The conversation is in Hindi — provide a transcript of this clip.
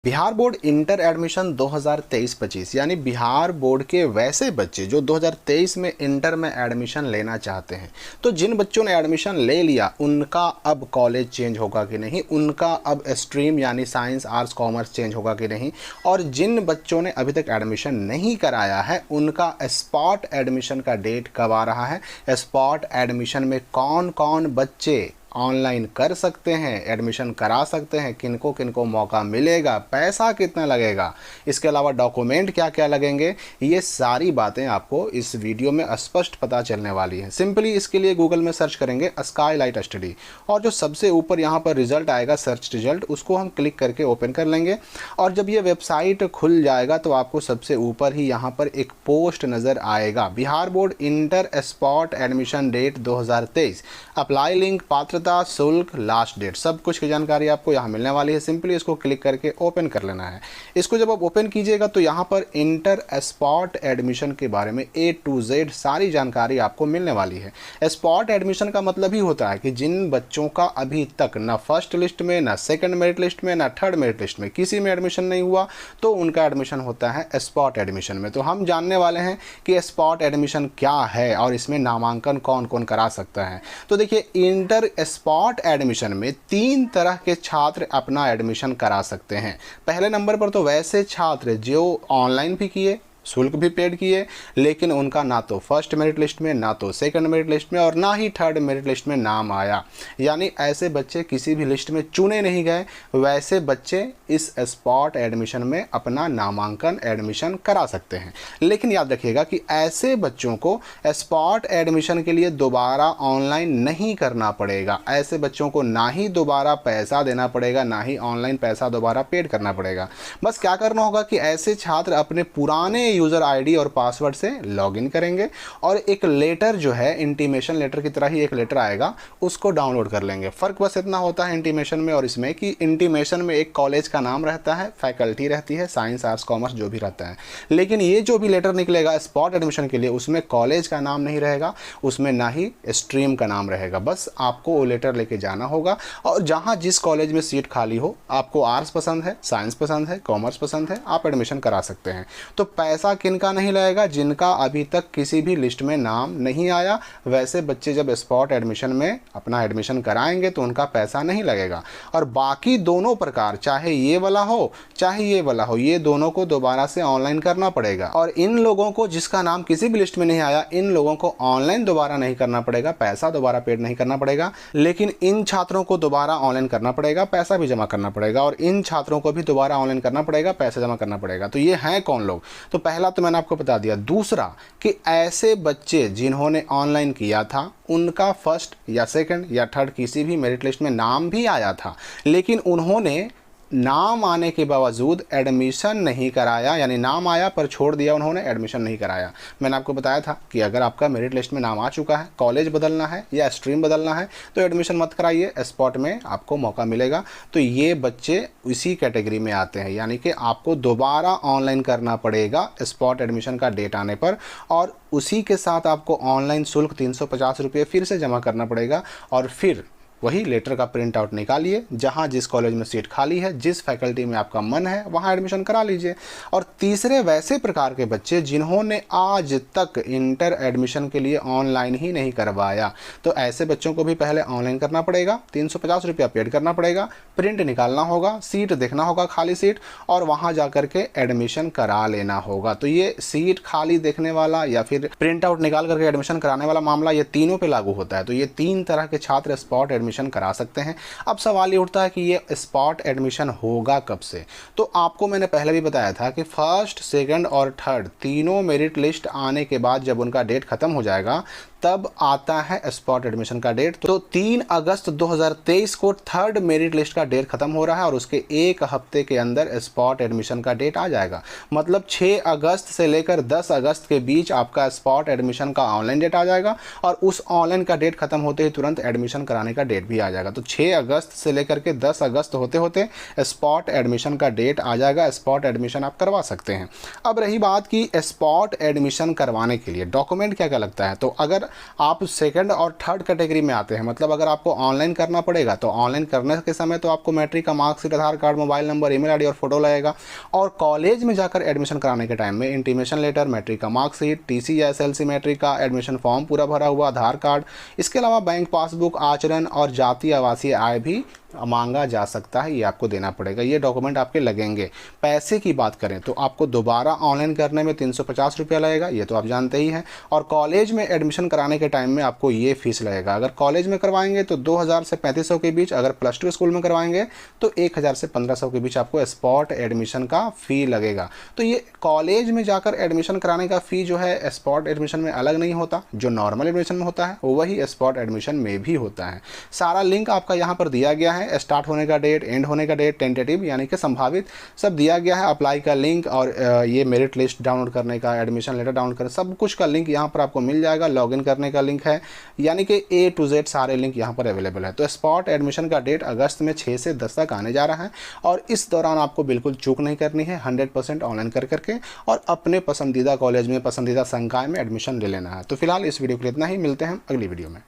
बिहार बोर्ड इंटर एडमिशन 2023-25 यानी बिहार बोर्ड के वैसे बच्चे जो 2023 में इंटर में एडमिशन लेना चाहते हैं। तो जिन बच्चों ने एडमिशन ले लिया उनका अब कॉलेज चेंज होगा कि नहीं, उनका अब स्ट्रीम यानी साइंस आर्ट्स कॉमर्स चेंज होगा कि नहीं, और जिन बच्चों ने अभी तक एडमिशन नहीं कराया है उनका स्पॉट एडमिशन का डेट कब आ रहा है, स्पॉट एडमिशन में कौन कौन बच्चे ऑनलाइन कर सकते हैं, एडमिशन करा सकते हैं, किनको किनको मौका मिलेगा, पैसा कितना लगेगा, इसके अलावा डॉक्यूमेंट क्या क्या लगेंगे, ये सारी बातें आपको इस वीडियो में स्पष्ट पता चलने वाली हैं। सिंपली इसके लिए गूगल में सर्च करेंगे स्काईलाइट स्टडी और जो सबसे ऊपर यहाँ पर रिजल्ट आएगा सर्च रिजल्ट, उसको हम क्लिक करके ओपन कर लेंगे और जब ये वेबसाइट खुल जाएगा तो आपको सबसे ऊपर ही यहाँ पर एक पोस्ट नज़र आएगा, Bihar board inter spot admission date 2023, apply link, पात्र शुल्क, लास्ट डेट, सब कुछ की जानकारी आपको यहाँ मिलने वाली है। सिंपली इसको क्लिक करके ओपन कर लेना है। इसको जब आप ओपन कीजिएगा तो यहाँ पर इंटर स्पॉट एडमिशन के बारे में A to Z सारी जानकारी आपको मिलने वाली है। स्पॉट एडमिशन का मतलब ही होता है कि जिन बच्चों का अभी तक ना फर्स्ट लिस्ट में, ना सेकंड मेरिट लिस्ट में, ना थर्ड मेरिट लिस्ट में किसी में एडमिशन नहीं हुआ तो उनका एडमिशन होता है स्पॉट एडमिशन में। तो हम जानने वाले हैं कि स्पॉट एडमिशन क्या है और इसमें नामांकन कौन कौन करा सकता है। तो देखिए, इंटर स्पॉट एडमिशन में 3 तरह के छात्र अपना एडमिशन करा सकते हैं। पहले नंबर पर तो वैसे छात्र जो ऑनलाइन भी किए, शुल्क भी पेड किए, लेकिन उनका ना तो फर्स्ट मेरिट लिस्ट में, ना तो सेकंड मेरिट लिस्ट में और ना ही थर्ड मेरिट लिस्ट में नाम आया, यानी ऐसे बच्चे किसी भी लिस्ट में चुने नहीं गए, वैसे बच्चे इस स्पॉट एडमिशन में अपना नामांकन एडमिशन करा सकते हैं। लेकिन याद रखिएगा कि ऐसे बच्चों को स्पॉट एडमिशन के लिए दोबारा ऑनलाइन नहीं करना पड़ेगा। ऐसे बच्चों को ना ही दोबारा पैसा देना पड़ेगा, ना ही ऑनलाइन पैसा दोबारा पेड करना पड़ेगा। बस क्या करना होगा कि ऐसे छात्र अपने पुराने यूज़र आईडी और पासवर्ड से लॉगिन करेंगे और एक लेटर जो है इंटीमेशन लेटर की तरह ही एक लेटर आएगा, उसको डाउनलोड कर लेंगे। फ़र्क बस इतना होता है इंटीमेशन में और इसमें कि इंटीमेशन में एक कॉलेज का नाम रहता है, फैकल्टी रहती है, साइंस आर्ट्स कॉमर्स जो भी रहता है, लेकिन ये जो भी लेटर निकलेगा स्पॉट एडमिशन के लिए उसमें कॉलेज का नाम नहीं रहेगा, उसमें ना ही स्ट्रीम का नाम रहेगा। बस आपको वो लेटर लेके जाना होगा और जहाँ जिस कॉलेज में सीट खाली हो, आपको आर्ट्स पसंद है, साइंस पसंद है, कॉमर्स पसंद है, आप एडमिशन करा सकते हैं। तो पैसा किनका नहीं लगेगा, जिनका अभी तक किसी भी लिस्ट में नाम नहीं आया, वैसे बच्चे जब स्पॉट एडमिशन में अपना एडमिशन कराएंगे तो उनका पैसा नहीं लगेगा। और बाकी दोनों प्रकार, चाहे ये वाला हो चाहे ये वाला हो, ये दोनों को दोबारा से ऑनलाइन करना पड़ेगा। और इन लोगों को जिसका नाम किसी भी लिस्ट में नहीं आया, इन लोगों को ऑनलाइन दोबारा नहीं करना पड़ेगा, पैसा दोबारा पेड नहीं करना पड़ेगा, लेकिन इन छात्रों को दोबारा ऑनलाइन करना पड़ेगा, पैसा भी जमा करना पड़ेगा, और इन छात्रों को भी दोबारा ऑनलाइन करना पड़ेगा, पैसा जमा करना पड़ेगा। तो ये हैं कौन लोग? तो पहला तो मैंने आपको बता दिया। दूसरा कि ऐसे बच्चे जिन्होंने ऑनलाइन किया था उनका फर्स्ट या सेकंड या थर्ड किसी भी मेरिट लिस्ट में नाम भी आया था, लेकिन उन्होंने नाम आने के बावजूद एडमिशन नहीं कराया, यानी नाम आया पर छोड़ दिया उन्होंने, एडमिशन नहीं कराया। मैंने आपको बताया था कि अगर आपका मेरिट लिस्ट में नाम आ चुका है, कॉलेज बदलना है या स्ट्रीम बदलना है तो एडमिशन मत कराइए, स्पॉट में आपको मौका मिलेगा। तो ये बच्चे इसी कैटेगरी में आते हैं, यानी कि आपको दोबारा ऑनलाइन करना पड़ेगा स्पॉट एडमिशन का डेट आने पर, और उसी के साथ आपको ऑनलाइन शुल्क 350 रुपये फिर से जमा करना पड़ेगा और फिर वही लेटर का प्रिंट आउट निकालिए, जहाँ जिस कॉलेज में सीट खाली है, जिस फैकल्टी में आपका मन है वहाँ एडमिशन करा लीजिए। और तीसरे वैसे प्रकार के बच्चे जिन्होंने आज तक इंटर एडमिशन के लिए ऑनलाइन ही नहीं करवाया, तो ऐसे बच्चों को भी पहले ऑनलाइन करना पड़ेगा, 350 रुपया पेड करना पड़ेगा, प्रिंट निकालना होगा, सीट देखना होगा खाली सीट, और वहाँ जा कर के एडमिशन करा लेना होगा। तो ये सीट खाली देखने वाला या फिर प्रिंट आउट निकाल करके एडमिशन कराने वाला मामला, ये तीनों पे लागू होता है। तो ये 3 तरह के छात्र स्पॉट एडमिशन करा सकते हैं। अब सवाल ये उठता है कि ये स्पॉट एडमिशन होगा कब से? तो आपको मैंने पहले भी बताया था कि फर्स्ट, सेकंड और थर्ड तीनों मेरिट लिस्ट आने के बाद जब उनका डेट खत्म हो जाएगा तब आता है स्पॉट एडमिशन का डेट। तो 3 अगस्त 2023 को थर्ड मेरिट लिस्ट का डेट खत्म हो रहा है और उसके 1 हफ्ते के अंदर स्पॉट एडमिशन का डेट आ जाएगा। मतलब 6 अगस्त से लेकर 10 अगस्त के बीच आपका स्पॉट एडमिशन का ऑनलाइन डेट आ जाएगा और उस ऑनलाइन का डेट खत्म होते ही तुरंत एडमिशन कराने का डेट भी आ जाएगा। तो 6 अगस्त से लेकर के 10 अगस्त होते होते स्पॉट एडमिशन का डेट आ जाएगा, स्पॉट एडमिशन आप करवा सकते हैं। अब रही बात कि स्पॉट एडमिशन करवाने के लिए डॉक्यूमेंट क्या क्या लगता है, तो अगर आप सेकंड और थर्ड कैटेगरी में आते हैं, मतलब अगर आपको ऑनलाइन करना पड़ेगा तो ऑनलाइन करने के समय तो आपको मैट्रिक का marksheet, Aadhaar card, mobile number, email ID और फोटो लगेगा। और कॉलेज में जाकर एडमिशन कराने के टाइम में इंटीमेशन लेटर, मैट्रिक का मार्कशीट, टीसी या एसएलसी मैट्रिक का, एडमिशन फॉर्म पूरा भरा हुआ, आधार कार्ड, इसके अलावा बैंक पासबुक, आचरण और जातीय आवासीय आय भी मांगा जा सकता है, ये आपको देना पड़ेगा। ये डॉक्यूमेंट आपके लगेंगे। पैसे की बात करें तो आपको दोबारा ऑनलाइन करने में 350 रुपया लगेगा, ये तो आप जानते ही हैं। और कॉलेज में एडमिशन कराने के टाइम में आपको ये फीस लगेगा। अगर कॉलेज में करवाएंगे तो 2000 से 3500 के बीच, अगर +2 स्कूल में करवाएंगे तो 1000 से 1500 के बीच आपको स्पॉट एडमिशन का फ़ी लगेगा। तो ये कॉलेज में जाकर एडमिशन कराने का फ़ी जो है स्पॉट एडमिशन में अलग नहीं होता, जो नॉर्मल एडमिशन में होता है वही स्पॉट एडमिशन में भी होता है। सारा लिंक आपका यहाँ पर दिया गया है, स्टार्ट होने का डेट, एंड होने का डेट, टेंटेटिव यानी कि संभावित, सब दिया गया है। अप्लाई का लिंक और ये मेरिट लिस्ट डाउनलोड करने का, एडमिशन लेटर डाउनलोड करने, सब कुछ का लिंक यहाँ पर आपको मिल जाएगा। लॉगिन करने का लिंक है, यानी कि A to Z सारे लिंक यहाँ पर अवेलेबल है। तो स्पॉट एडमिशन का डेट अगस्त में 6 से 10 तक आने जा रहा है और इस दौरान आपको बिल्कुल चूक नहीं करनी है, 100% ऑनलाइन करके और अपने पसंदीदा कॉलेज में, पसंदीदा संकाय में एडमिशन ले लेना है। तो फिलहाल इस वीडियो के लिए इतना ही, मिलते हैं अगली वीडियो में।